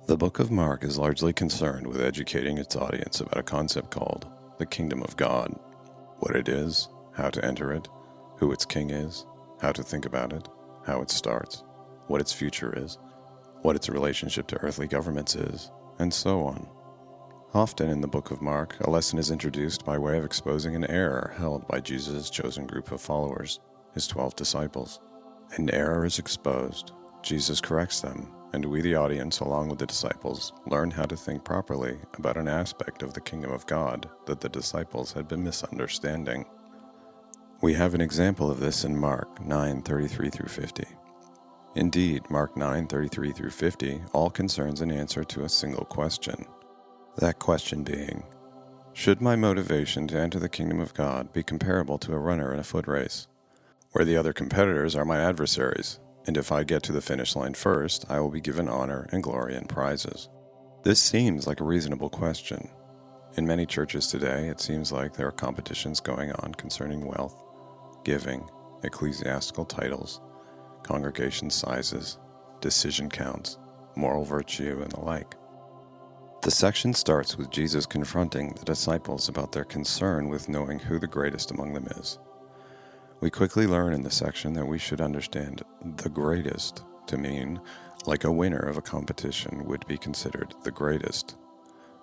The book of Mark is largely concerned with educating its audience about a concept called the kingdom of God, what it is, how to enter it, who its king is, how to think about it, how it starts, what its future is, what its relationship to earthly governments is, and so on. Often in the book of Mark, a lesson is introduced by way of exposing an error held by Jesus' chosen group of followers, his 12 disciples. An error is exposed, Jesus corrects them, and we, the audience, along with the disciples, learn how to think properly about an aspect of the kingdom of God that the disciples had been misunderstanding. We have an example of this in Mark 9:33 through 50. Indeed, Mark 9:33 through 50 all concerns an answer to a single question. That question being, should my motivation to enter the kingdom of God be comparable to a runner in a foot race, where the other competitors are my adversaries, and if I get to the finish line first, I will be given honor and glory and prizes? This seems like a reasonable question. In many churches today, it seems like there are competitions going on concerning wealth, giving, ecclesiastical titles, congregation sizes, decision counts, moral virtue, and the like. The section starts with Jesus confronting the disciples about their concern with knowing who the greatest among them is. We quickly learn in the section that we should understand the greatest to mean like a winner of a competition would be considered the greatest,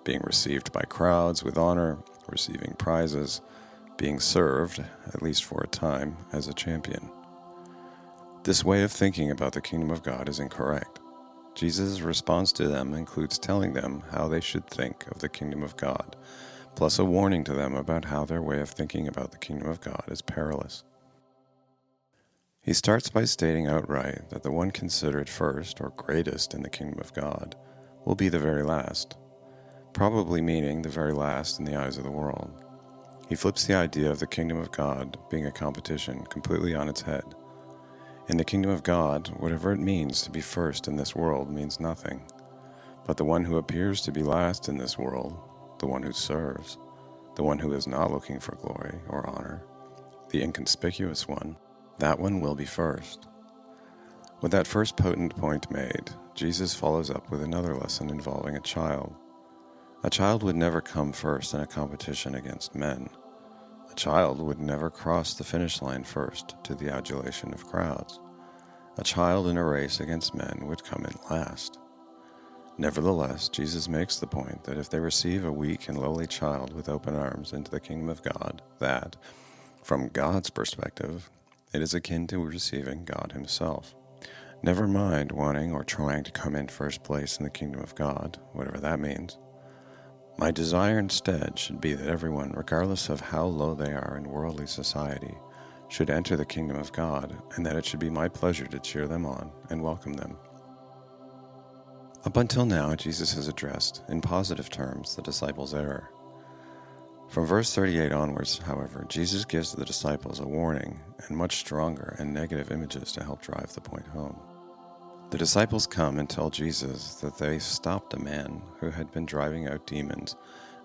being received by crowds with honor, receiving prizes, being served, at least for a time, as a champion. This way of thinking about the kingdom of God is incorrect. Jesus' response to them includes telling them how they should think of the kingdom of God, plus a warning to them about how their way of thinking about the kingdom of God is perilous. He starts by stating outright that the one considered first or greatest in the kingdom of God will be the very last, probably meaning the very last in the eyes of the world. He flips the idea of the kingdom of God being a competition completely on its head. In the kingdom of God, whatever it means to be first in this world means nothing, but the one who appears to be last in this world, the one who serves, the one who is not looking for glory or honor, the inconspicuous one, that one will be first. With that first potent point made, Jesus follows up with another lesson involving a child. A child would never come first in a competition against men. A child would never cross the finish line first to the adulation of crowds. A child in a race against men would come in last. Nevertheless, Jesus makes the point that if they receive a weak and lowly child with open arms into the kingdom of God, that, from God's perspective, it is akin to receiving God himself. Never mind wanting or trying to come in first place in the kingdom of God, whatever that means. My desire instead should be that everyone, regardless of how low they are in worldly society, should enter the kingdom of God, and that it should be my pleasure to cheer them on and welcome them. Up until now, Jesus has addressed, in positive terms, the disciples' error. From verse 38 onwards, however, Jesus gives the disciples a warning and much stronger and negative images to help drive the point home. The disciples come and tell Jesus that they stopped a man who had been driving out demons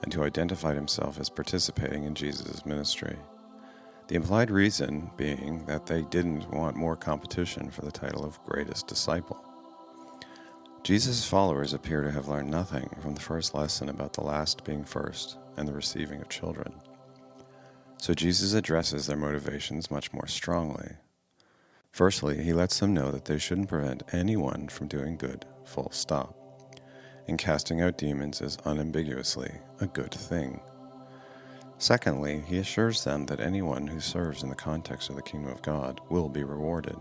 and who identified himself as participating in Jesus' ministry. The implied reason being that they didn't want more competition for the title of greatest disciple. Jesus' followers appear to have learned nothing from the first lesson about the last being first and the receiving of children. So Jesus addresses their motivations much more strongly. Firstly, he lets them know that they shouldn't prevent anyone from doing good, full stop. And casting out demons is unambiguously a good thing. Secondly, he assures them that anyone who serves in the context of the kingdom of God will be rewarded.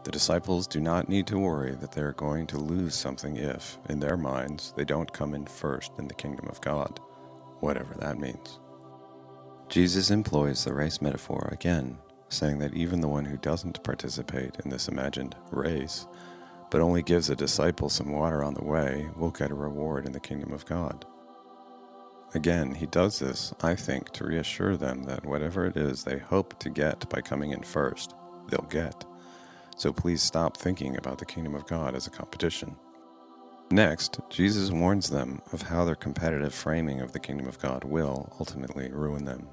The disciples do not need to worry that they are going to lose something if, in their minds, they don't come in first in the kingdom of God, whatever that means. Jesus employs the race metaphor again, saying that even the one who doesn't participate in this imagined race, but only gives a disciple some water on the way, will get a reward in the kingdom of God. Again, he does this, I think, to reassure them that whatever it is they hope to get by coming in first, they'll get. So please stop thinking about the kingdom of God as a competition. Next, Jesus warns them of how their competitive framing of the kingdom of God will ultimately ruin them.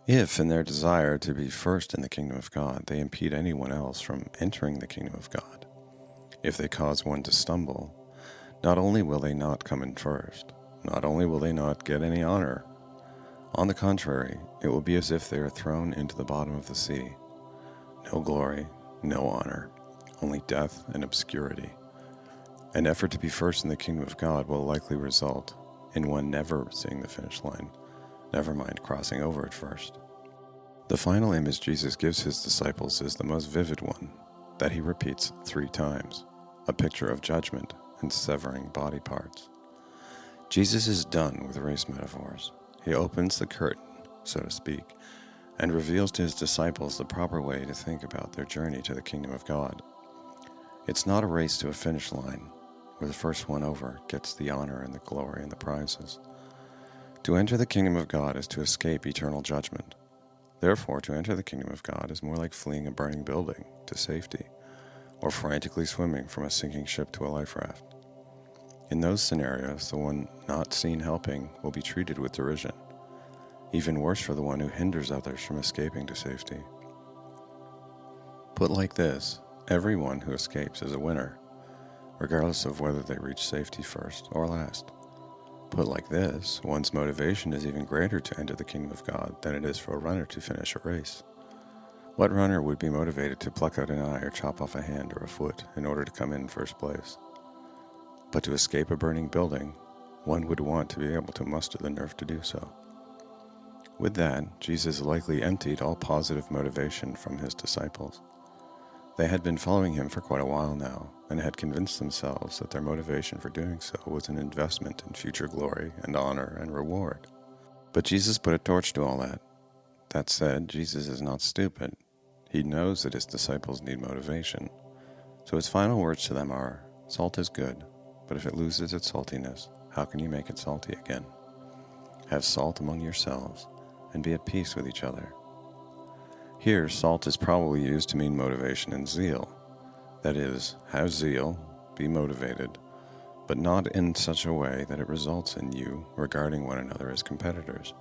If, in their desire to be first in the kingdom of God, they impede anyone else from entering the kingdom of God, if they cause one to stumble, Not only will they not come in first, not only will they not get any honor, on the contrary, it will be as if they are thrown into the bottom of the sea. No glory, no honor, only death and obscurity. An effort to be first in the kingdom of God will likely result in one never seeing the finish line, never mind crossing over it first. The final image Jesus gives his disciples is the most vivid one, that he repeats 3 times, a picture of judgment and severing body parts. Jesus is done with race metaphors. He opens the curtain, so to speak, and reveals to his disciples the proper way to think about their journey to the kingdom of God. It's not a race to a finish line, where the first one over gets the honor and the glory and the prizes. To enter the kingdom of God is to escape eternal judgment. Therefore, to enter the kingdom of God is more like fleeing a burning building to safety, or frantically swimming from a sinking ship to a life raft. In those scenarios, the one not seen helping will be treated with derision. Even worse for the one who hinders others from escaping to safety. Put like this, everyone who escapes is a winner, regardless of whether they reach safety first or last. Put like this, one's motivation is even greater to enter the kingdom of God than it is for a runner to finish a race. What runner would be motivated to pluck out an eye or chop off a hand or a foot in order to come in first place? But to escape a burning building, one would want to be able to muster the nerve to do so. With that, Jesus likely emptied all positive motivation from his disciples. They had been following him for quite a while now, and had convinced themselves that their motivation for doing so was an investment in future glory and honor and reward. But Jesus put a torch to all that. That said, Jesus is not stupid. He knows that his disciples need motivation. So his final words to them are, "Salt is good, but if it loses its saltiness, how can you make it salty again? Have salt among yourselves, and be at peace with each other." Here, salt is probably used to mean motivation and zeal. That is, have zeal, be motivated, but not in such a way that it results in you regarding one another as competitors,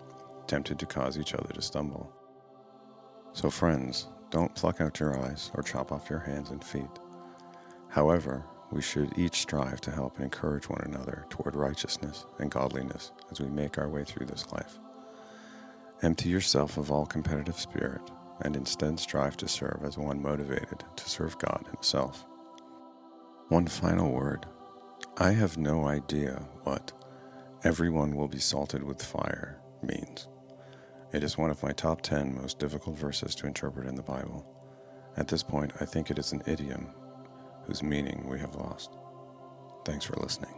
tempted to cause each other to stumble. So friends, don't pluck out your eyes or chop off your hands and feet. However, we should each strive to help and encourage one another toward righteousness and godliness as we make our way through this life. Empty yourself of all competitive spirit, and instead strive to serve as one motivated to serve God himself. One final word. I have no idea what "everyone will be salted with fire" means. It is one of my top 10 most difficult verses to interpret in the Bible. At this point, I think it is an idiom whose meaning we have lost. Thanks for listening.